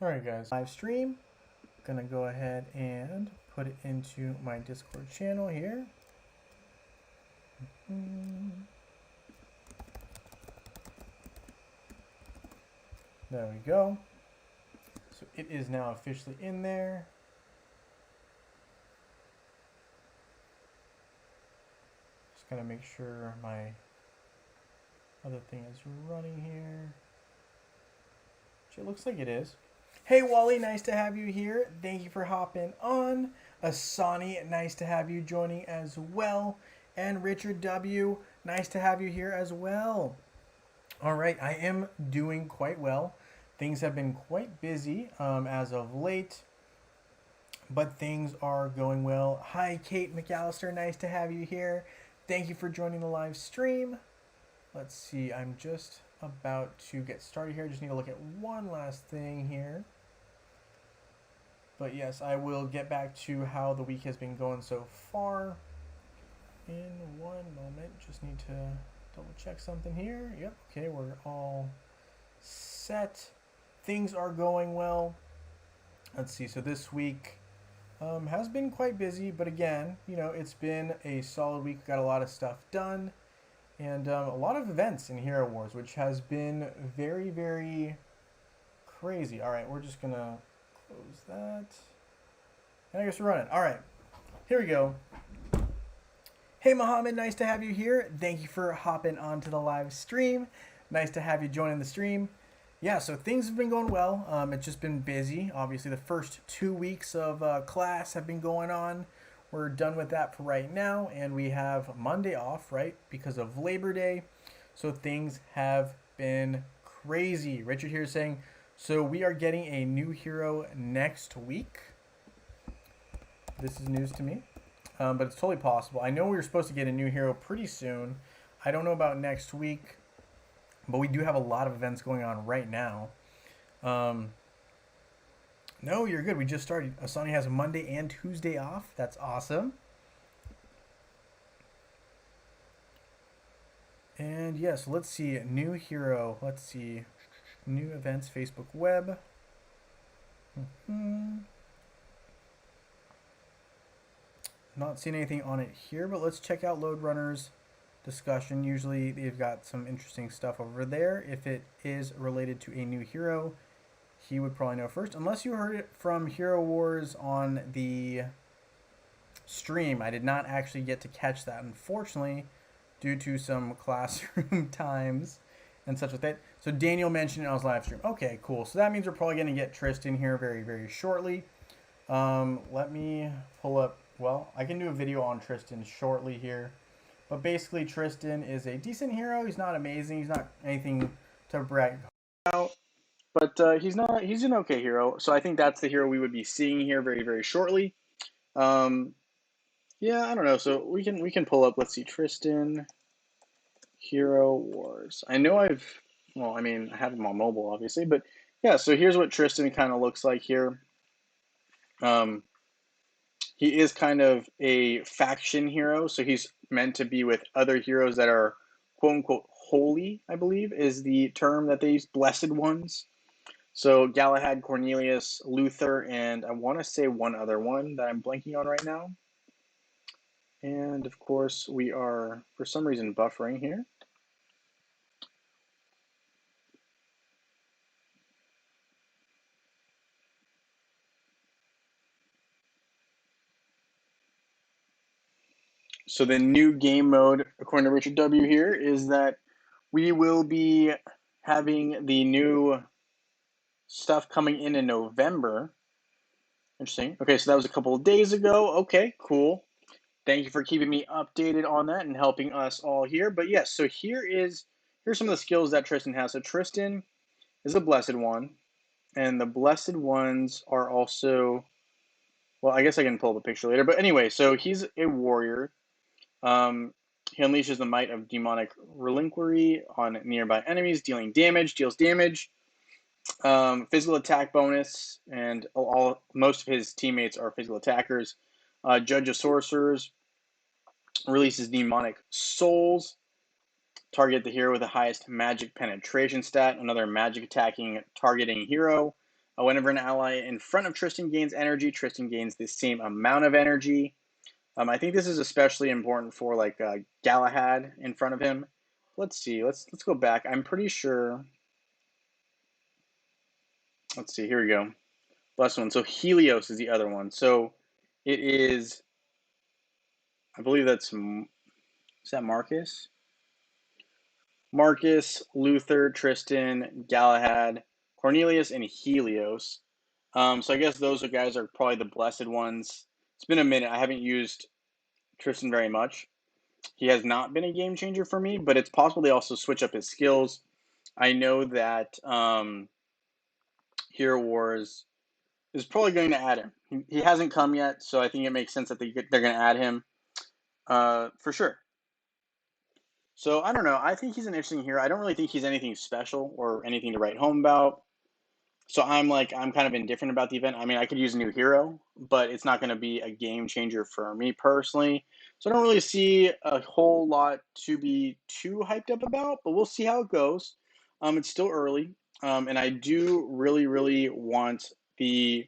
All right, guys, live stream. Gonna go ahead and put it into my Discord channel here. There we go. So it is now officially in there. Just gotta make sure my other thing is running here. Which it looks like it is. Hey Wally, nice to have you here. Thank you for hopping on. Asani, nice to have you joining as well. And Richard W, nice to have you here as well. All right, I am doing quite well. Things have been quite busy as of late, but things are going well. Hi, Kate McAllister, nice to have you here. Thank you for joining the live stream. Let's see, I'm just about to get started here. Just need to look at one last thing here. But yes, I will get back to how the week has been going so far in one moment. Just need to double check something here. Yep, okay, we're all set. Things are going well. Let's see, so this week has been quite busy, but again, you know, it's been a solid week. Got a lot of stuff done and a lot of events in Hero Wars, which has been very, very crazy. All right, we're just gonna close that. And I guess we're running. All right, here we go. Hey Mohammed, nice to have you here. Thank you for hopping onto the live stream. Nice to have you joining the stream. Yeah, so things have been going well. It's just been busy. Obviously, the first 2 weeks of class have been going on. We're done with that for right now, and we have Monday off, right, because of Labor Day. So things have been crazy. Richard here is saying, so we are getting a new hero next week. This is news to me, but it's totally possible. I know we were supposed to get a new hero pretty soon. I don't know about next week, but we do have a lot of events going on right now. No, you're good. We just started. Asani has a Monday and Tuesday off. That's awesome. And yes, let's see. New hero. Let's see. New events, Facebook web. Not seeing anything on it here, but let's check out Load Runner's discussion. Usually they've got some interesting stuff over there. If it is related to a new hero, he would probably know first. Unless you heard it from Hero Wars on the stream. I did not actually get to catch that, unfortunately, due to some classroom times and such with it. So Daniel mentioned it on his live stream. Okay, cool. So that means we're probably going to get Tristan here very, very shortly. Let me pull up. Well, I can do a video on Tristan shortly here. But basically, Tristan is a decent hero. He's not amazing. He's not anything to brag about. But he's an okay hero. So I think that's the hero we would be seeing here very, very shortly. Yeah, I don't know. So we can pull up. Let's see, Tristan, Hero Wars. I know I have him on mobile, obviously, but yeah. So here's what Tristan kind of looks like here. He is kind of a faction hero, so he's meant to be with other heroes that are quote unquote holy, I believe is the term that they use, blessed ones. So Galahad, Cornelius, Luther, and I want to say one other one that I'm blanking on right now. And of course, we are, for some reason, buffering here. So the new game mode, according to Richard W. here, is that we will be having the new stuff coming in November. Interesting. Okay, so that was a couple of days ago. Okay, cool. Thank you for keeping me updated on that and helping us all here. But yes, so here's some of the skills that Tristan has. So Tristan is a blessed one, and the blessed ones are also, well, I guess I can pull up a picture later. But anyway, so he's a warrior. He unleashes the might of demonic reliquary on nearby enemies, deals damage. Physical attack bonus, and most of his teammates are physical attackers. Judge of sorcerers, releases demonic souls. Target the hero with the highest magic penetration stat, another magic attacking targeting hero. Whenever an ally in front of Tristan gains energy, Tristan gains the same amount of energy. I think this is especially important for like Galahad in front of him. Let's see. Let's go back. I'm pretty sure. Let's see. Here we go. Last one. So Helios is the other one. So it is. I believe that's. Is that Marcus? Marcus, Luther, Tristan, Galahad, Cornelius, and Helios. So I guess those guys are probably the blessed ones. It's been a minute. I haven't used Tristan very much. He has not been a game changer for me, but it's possible they also switch up his skills. I know that Hero Wars is probably going to add him. He hasn't come yet, so I think it makes sense that they're going to add him for sure. So I don't know. I think he's an interesting hero. I don't really think he's anything special or anything to write home about. So I'm kind of indifferent about the event. I mean, I could use a new hero, but it's not going to be a game changer for me personally. So I don't really see a whole lot to be too hyped up about, but we'll see how it goes. It's still early, and I do really, really want the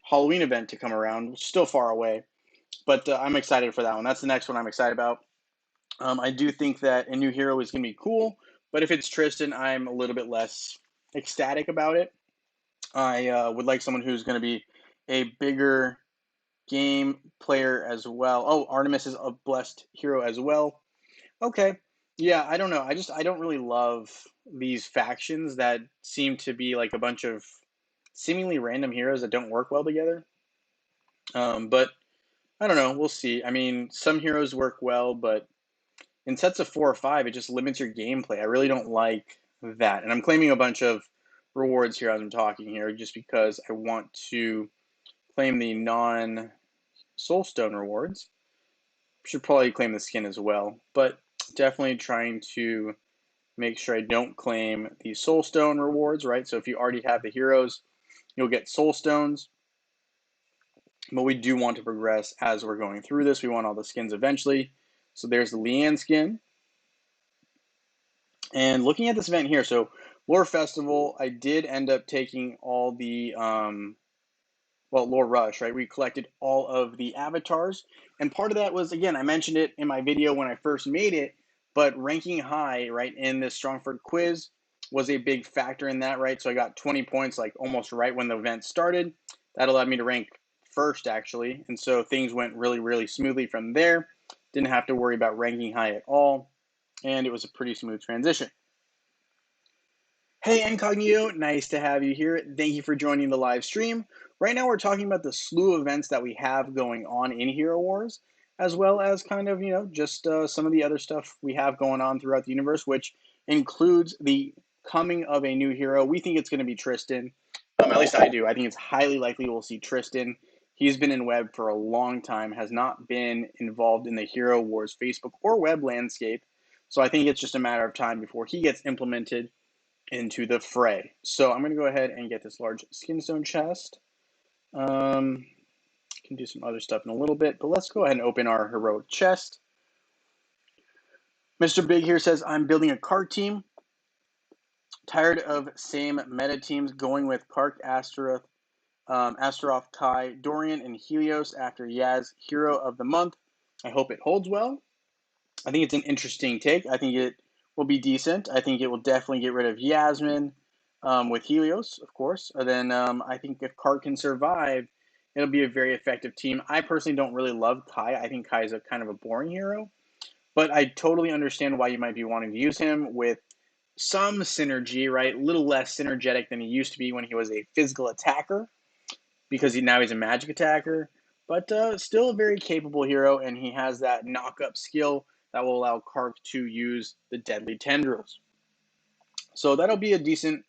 Halloween event to come around. Still far away, but I'm excited for that one. That's the next one I'm excited about. I do think that a new hero is going to be cool, but if it's Tristan, I'm a little bit less ecstatic about it. I would like someone who's going to be a bigger game player as well. Oh, Artemis is a blessed hero as well. Okay. Yeah, I don't know. I don't really love these factions that seem to be like a bunch of seemingly random heroes that don't work well together. But I don't know. We'll see. I mean, some heroes work well, but in sets of 4 or 5, it just limits your gameplay. I really don't like that. And I'm claiming a bunch of rewards here as I'm talking here just because I want to claim the non-soulstone rewards. Should probably claim the skin as well, but definitely trying to make sure I don't claim the soulstone rewards, right? So if you already have the heroes, you'll get soulstones. But we do want to progress as we're going through this. We want all the skins eventually. So there's the Leanne skin. And looking at this event here, so Lore Festival, I did end up taking all the, Lore Rush, right? We collected all of the avatars. And part of that was, again, I mentioned it in my video when I first made it, but ranking high, right, in this Strongford quiz was a big factor in that, right? So I got 20 points, like almost right when the event started. That allowed me to rank first, actually. And so things went really, really smoothly from there. Didn't have to worry about ranking high at all. And it was a pretty smooth transition. Hey Incognito, nice to have you here. Thank you for joining the live stream. Right now we're talking about the slew of events that we have going on in Hero Wars, as well as kind of, just some of the other stuff we have going on throughout the universe, which includes the coming of a new hero. We think it's going to be Tristan. At least I do. I think it's highly likely we'll see Tristan. He's been in web for a long time, has not been involved in the Hero Wars Facebook or web landscape. So I think it's just a matter of time before he gets implemented into the fray. So I'm going to go ahead and get this large skinstone chest. Can do some other stuff in a little bit, but let's go ahead and open our heroic chest. Mr. Big here says, I'm building a cart team. Tired of same meta teams, going with Kark, Astaroth, Kai, Dorian, and Helios after Yaz Hero of the Month. I hope it holds well. I think it's an interesting take. I think it will be decent. I think it will definitely get rid of Yasmin with Helios, of course. And then I think if Kark can survive, it'll be a very effective team. I personally don't really love Kai. I think Kai is a kind of a boring hero. But I totally understand why you might be wanting to use him with some synergy, right? A little less synergetic than he used to be when he was a physical attacker, because now he's a magic attacker. But still a very capable hero, and he has that knock-up skill that will allow Kark to use the deadly tendrils. So that'll be a decent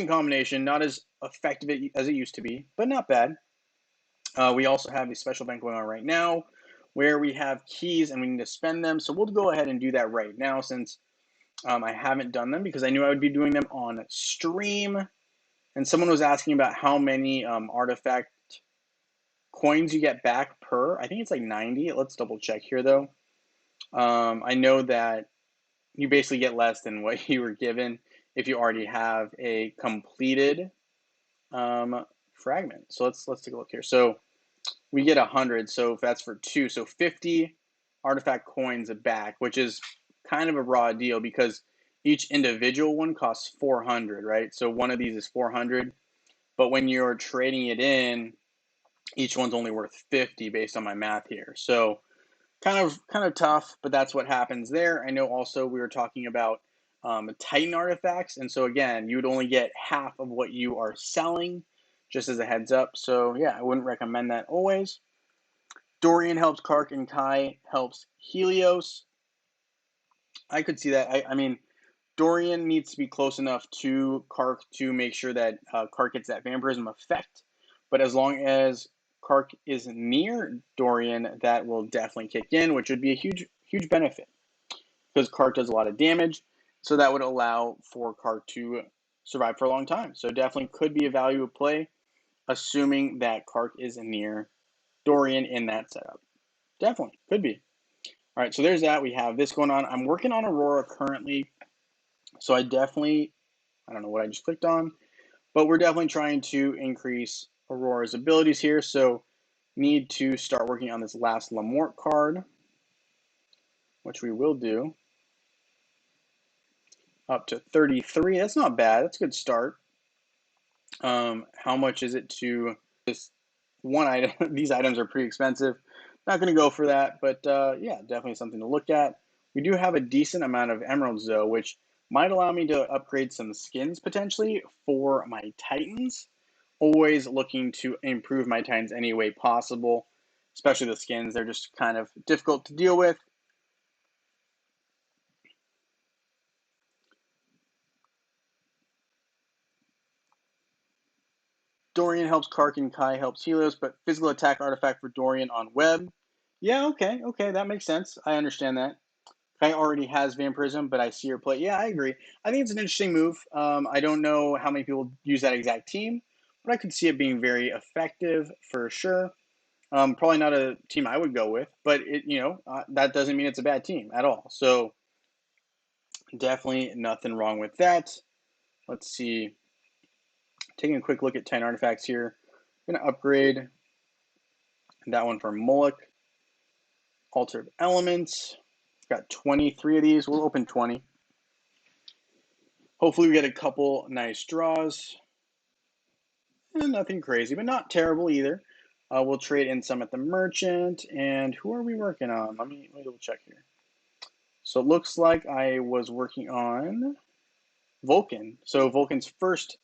combination. Not as effective as it used to be, but not bad. We also have a special event going on right now where we have keys and we need to spend them. So we'll go ahead and do that right now since I haven't done them because I knew I would be doing them on stream. And someone was asking about how many artifact coins you get back per. I think it's like 90. Let's double check here though. I know that you basically get less than what you were given if you already have a completed fragment. So let's take a look here. So we get 100. So if that's for 2, so 50 artifact coins back, which is kind of a raw deal because each individual one costs 400, right? So one of these is 400, but when you're trading it in, each one's only worth 50 based on my math here. So kind of tough, but that's what happens there. I know also we were talking about Titan artifacts, and so again, you would only get half of what you are selling, just as a heads up. So yeah, I wouldn't recommend that always. Dorian helps Kark, and Kai helps Helios. I could see that. I mean, Dorian needs to be close enough to Kark to make sure that Kark gets that vampirism effect. But as long as Kark is near Dorian, that will definitely kick in, which would be a huge benefit because Kark does a lot of damage. So that would allow for Kark to survive for a long time. So definitely could be a value of play, assuming that Kark is near Dorian in that setup. Definitely could be. All right, so there's that. We have this going on. I'm working on Aurora currently, so I don't know what I just clicked on, but we're definitely trying to increase Aurora's abilities here. So need to start working on this last Lamort card, which we will do. Up to 33. That's not bad. That's a good start. How much is it to this one item? These items are pretty expensive. Not going to go for that, but yeah, definitely something to look at. We do have a decent amount of emeralds though, which might allow me to upgrade some skins potentially for my Titans. Always looking to improve my Titans any way possible, especially the skins. They're just kind of difficult to deal with. Dorian helps Kark and Kai helps Helios, but physical attack artifact for Dorian on web. Yeah, okay, that makes sense. I understand that. Kai already has vampirism, but I see her play. Yeah, I agree. I think it's an interesting move. I don't know how many people use that exact team, but I could see it being very effective for sure. Probably not a team I would go with, but that doesn't mean it's a bad team at all. So definitely nothing wrong with that. Let's see. Taking a quick look at 10 artifacts here. I'm going to upgrade that one for Moloch. Altered Elements. Got 23 of these. We'll open 20. Hopefully we get a couple nice draws. Nothing crazy, but not terrible either. We'll trade in some at the merchant. And who are we working on? Let me double check here. So it looks like I was working on Vulcan. So Vulcan's first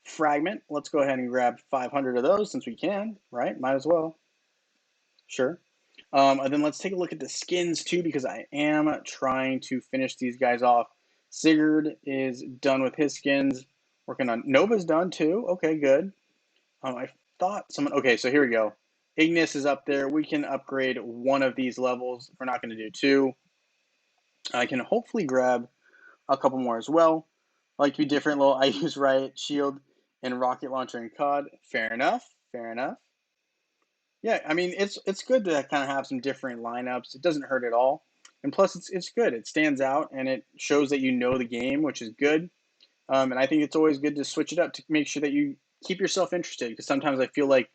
fragment. Let's go ahead and grab 500 of those since we can, right? Might as well. Sure. And then let's take a look at the skins too, because I am trying to finish these guys off. Sigurd is done with his skins. Working on Nova's done too. Okay, good. I thought someone. Okay, so here we go. Ignis is up there. We can upgrade one of these levels. We're not going to do two. I can hopefully grab a couple more as well. I like to be different. Little I use riot shield and rocket launcher and COD. Fair enough. Fair enough. Yeah, I mean it's good to kind of have some different lineups. It doesn't hurt at all, and plus it's good. It stands out and it shows that you know the game, which is good. And I think it's always good to switch it up to make sure that you keep yourself interested. Because sometimes I feel like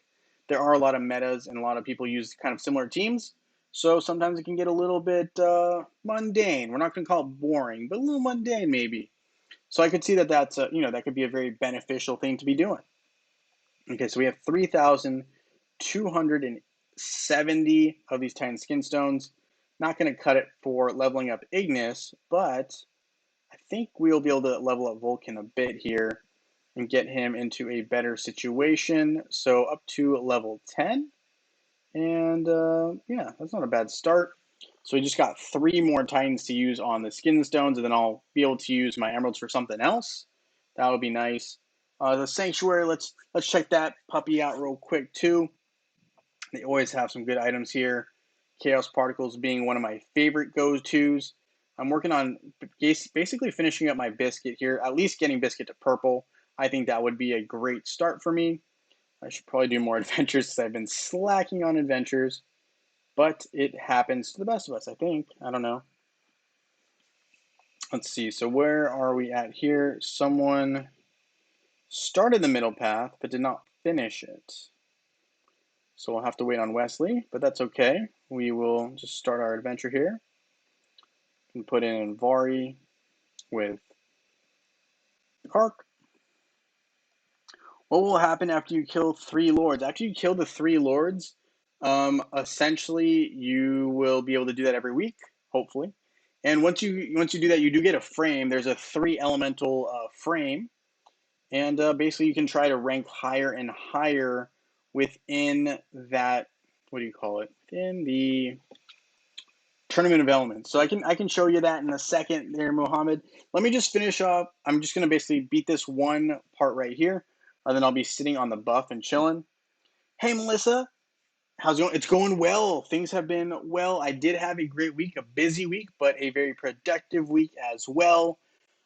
there are a lot of metas and a lot of people use kind of similar teams. So sometimes it can get a little bit mundane. We're not going to call it boring, but a little mundane maybe. So I could see that that could be a very beneficial thing to be doing. Okay, so we have 3,270 of these Titan Skin Stones. Not going to cut it for leveling up Ignis, but I think we'll be able to level up Vulcan a bit here and get him into a better situation. So up to level 10. And yeah, that's not a bad start. So we just got 3 more Titans to use on the Skin Stones, and then I'll be able to use my Emeralds for something else. That would be nice. The Sanctuary, let's check that puppy out real quick too. They always have some good items here. Chaos Particles being one of my favorite go-tos. I'm working on basically finishing up my Biscuit here, at least getting Biscuit to purple. I think that would be a great start for me. I should probably do more adventures because I've been slacking on adventures. But it happens to the best of us, I think. I don't know. Let's see. So where are we at here? Someone started the middle path, but did not finish it. So we'll have to wait on Wesley, but that's okay. We will just start our adventure here and put in Vari with Kark. What will happen after you kill 3 lords? After you kill the 3 lords, essentially you will be able to do that every week, hopefully. And once you do that, you do get a frame. There's a 3 elemental frame, and basically you can try to rank higher and higher within that. What do you call it? Within the Tournament of Elements. So I can show you that in a second there, Mohammed. Let me just finish up. I'm just going to basically beat this one part right here. And then I'll be sitting on the buff and chilling. Hey, Melissa. How's it going? It's going well. Things have been well. I did have a great week, a busy week, but a very productive week as well.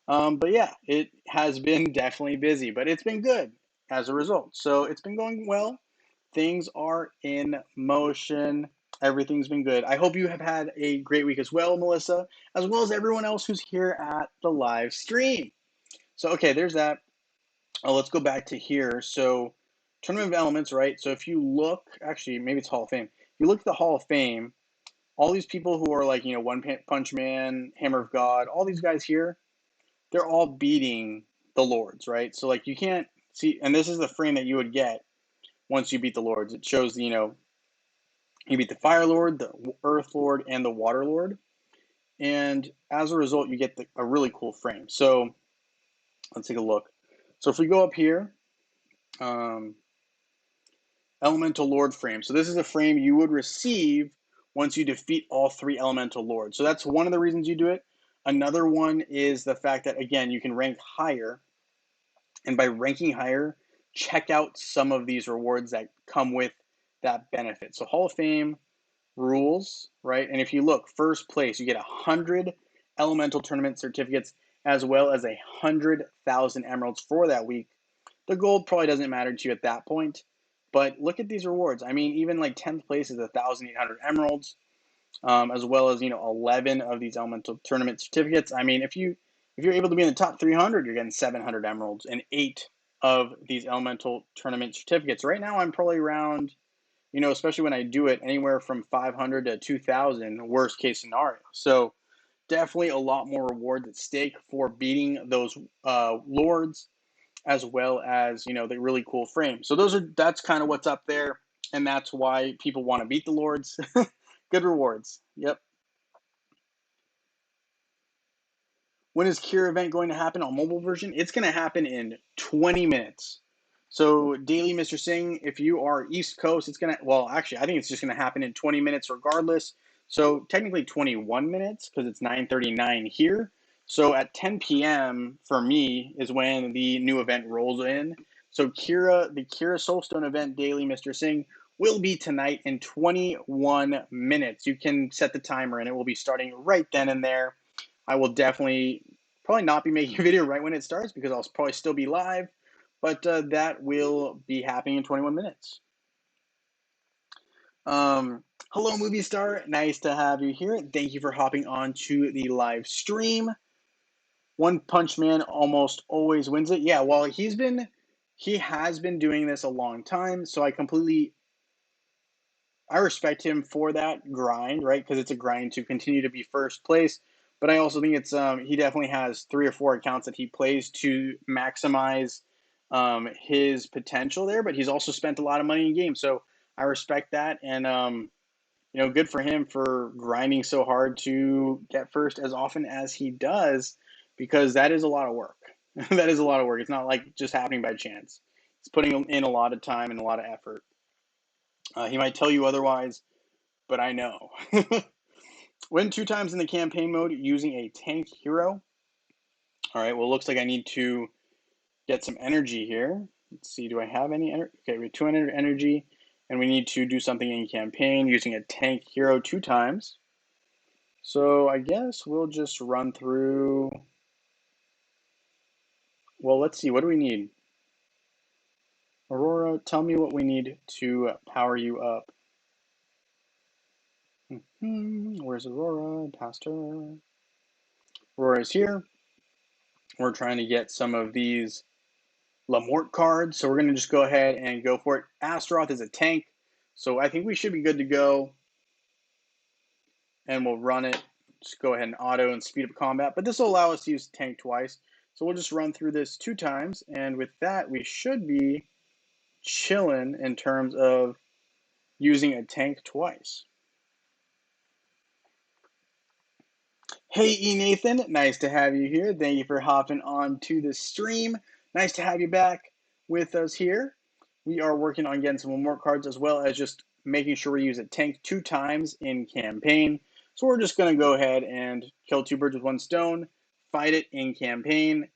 But yeah, it has been definitely busy, but it's been good as a result. So it's been going well. Things are in motion. Everything's been good. I hope you have had a great week as well, Melissa, as well as everyone else who's here at the live stream. So, okay, there's that. Let's go back to here. So, Tournament of Elements, right? So, if you look, actually, maybe it's Hall of Fame. If you look at the Hall of Fame, all these people who are like, One Punch Man, Hammer of God, all these guys here, they're all beating the Lords, right? So, like, you can't see, and this is the frame that you would get once you beat the Lords. It shows, you beat the Fire Lord, the Earth Lord, and the Water Lord. And as a result, you get a really cool frame. So, let's take a look. So, if we go up here, Elemental Lord frame. So this is a frame you would receive once you defeat all 3 Elemental Lords. So that's one of the reasons you do it. Another one is the fact that, again, you can rank higher. And by ranking higher, check out some of these rewards that come with that benefit. So Hall of Fame rules, right? And if you look, first place, you get 100 Elemental Tournament certificates as well as 100,000 emeralds for that week. The gold probably doesn't matter to you at that point. But look at these rewards. I mean, even like 10th place is 1,800 emeralds, as well as 11 of these elemental tournament certificates. I mean, if you're able to be in the top 300, you're getting 700 emeralds and 8 of these elemental tournament certificates. Right now, I'm probably around, especially when I do it, anywhere from 500 to 2,000. Worst case scenario. So definitely a lot more rewards at stake for beating those lords, as well as the really cool frame. So that's kind of what's up there, and that's why people want to beat the lords. Good rewards. Yep. When is Cure event going to happen on mobile version? It's going to happen in 20 minutes. So Daily Mr. Singh, if you are East Coast, it's going to, well, actually, I think it's just going to happen in 20 minutes regardless. So technically 21 minutes because it's 9:39 here. So at 10 p.m. for me is when the new event rolls in. So the Kira Soulstone event, Daily Mr. Singh, will be tonight in 21 minutes. You can set the timer and it will be starting right then and there. I will definitely probably not be making a video right when it starts because I'll probably still be live, but that will be happening in 21 minutes. Hello, movie star. Nice to have you here. Thank you for hopping on to the live stream. One Punch Man almost always wins it. Yeah, well, he has been doing this a long time, so I respect him for that grind, right? Because it's a grind to continue to be first place. But I also think it's he definitely has 3 or 4 accounts that he plays to maximize his potential there. But he's also spent a lot of money in games, so I respect that, and good for him for grinding so hard to get first as often as he does, because that is a lot of work. That is a lot of work. It's not like just happening by chance. He's putting in a lot of time and a lot of effort. He might tell you otherwise, but I know. Win 2 times in the campaign mode using a tank hero. All right, well, it looks like I need to get some energy here. Let's see, do I have any energy? Okay, we have 200 energy, and we need to do something in campaign using a tank hero 2 times. So I guess we'll just run through. Well, let's see, what do we need? Aurora, tell me what we need to power you up. Where's Aurora? Past her. Aurora's here. We're trying to get some of these Lamort card, so we're going to just go ahead and go for it. Astaroth is a tank, so I think we should be good to go. And we'll run it. Just go ahead and auto and speed up combat, but this will allow us to use tank twice. So we'll just run through this 2 times, and with that, we should be chilling in terms of using a tank twice. Hey, Nathan, nice to have you here. Thank you for hopping on to the stream. Nice to have you back with us here. We are working on getting some more cards as well as just making sure we use a tank 2 times in campaign. So we're just going to go ahead and kill 2 birds with 1 stone, fight it in campaign,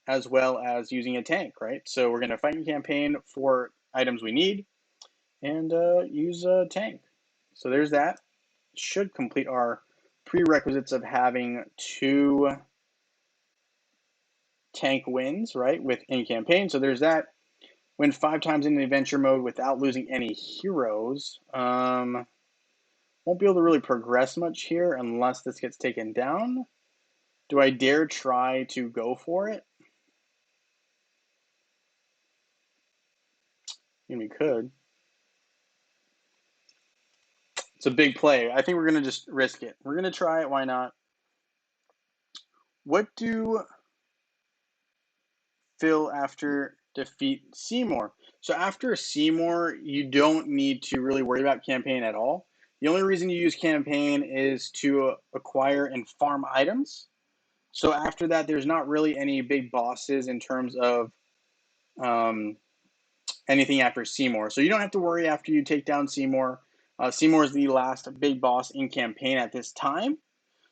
as well as using a tank, right? So we're going to fight in campaign for items we need and use a tank. So there's that. Should complete our prerequisites of having 2 tank wins, right, in campaign. So there's that. Win 5 times in the adventure mode without losing any heroes. Won't be able to really progress much here unless this gets taken down. Do I dare try to go for it? I mean, we could. It's a big play. I think we're going to just risk it. We're going to try it. Why not? What do Phil after defeat Seymour? So after Seymour, you don't need to really worry about campaign at all. The only reason you use campaign is to acquire and farm items. So after that, there's not really any big bosses in terms of anything after Seymour. So you don't have to worry after you take down Seymour. Seymour is the last big boss in campaign at this time.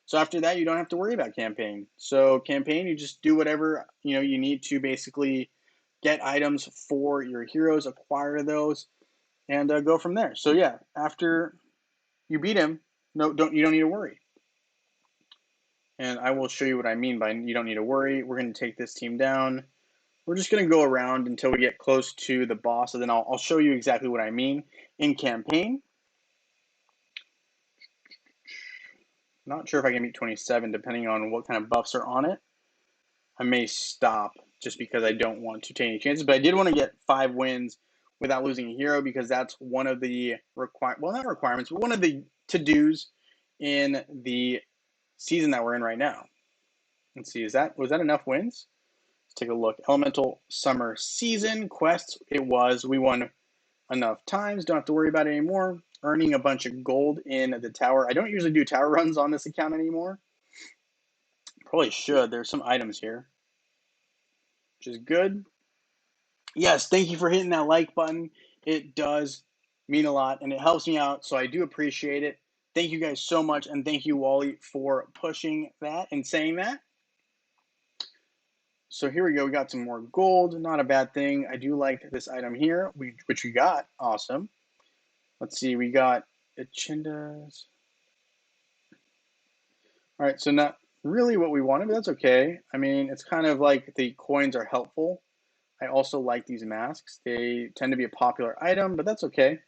So after that, you don't have to worry about campaign. So campaign, you just do whatever you need to basically get items for your heroes, acquire those, and go from there. So yeah, after you beat him, you don't need to worry. And I will show you what I mean by you don't need to worry. We're going to take this team down. We're just going to go around until we get close to the boss, and then I'll show you exactly what I mean in campaign. Not sure if I can meet 27, depending on what kind of buffs are on it. I may stop just because I don't want to take any chances, but I did want to get 5 wins without losing a hero because that's one of the not requirements, but one of the to-dos in the season that we're in right now. Let's see, was that enough wins? Let's take a look. Elemental Summer Season quest. It was. We won enough times. Don't have to worry about it anymore. Earning a bunch of gold in the tower. I don't usually do tower runs on this account anymore. Probably should. There's some items here, which is good. Yes, thank you for hitting that like button. It does mean a lot, and it helps me out, so I do appreciate it. Thank you guys so much, and thank you, Wally, for pushing that and saying that. So here we go. We got some more gold. Not a bad thing. I do like this item here, which we got. Awesome. Let's see. We got Achindas. All right, so not really what we wanted, but that's okay. I mean, it's kind of like the coins are helpful. I also like these masks. They tend to be a popular item, but that's okay.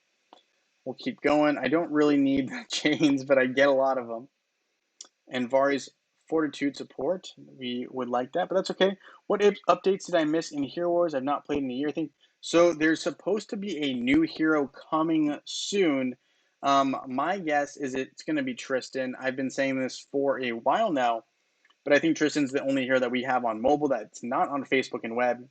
We'll keep going. I don't really need the chains, but I get a lot of them. And Vari's Fortitude support. We would like that, but that's okay. What updates did I miss in Hero Wars? I've not played in a year, I think. So there's supposed to be a new hero coming soon. My guess is it's going to be Tristan. I've been saying this for a while now, but I think Tristan's the only hero that we have on mobile that's not on Facebook and web.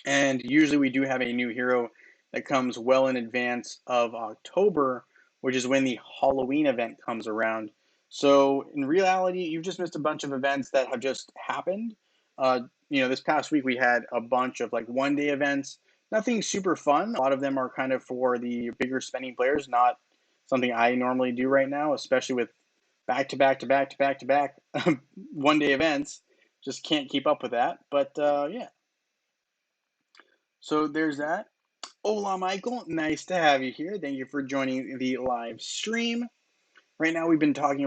And usually we do have a new hero that comes well in advance of October, which is when the Halloween event comes around. So in reality, you've just missed a bunch of events that have just happened. This past week we had a bunch of like one-day events. Nothing super fun. A lot of them are kind of for the bigger spending players, not something I normally do right now, especially with back-to-back one-day events. Just can't keep up with that. But yeah. So there's that. Hola, Michael. Nice to have you here. Thank you for joining the live stream. Right now, we've been talking a little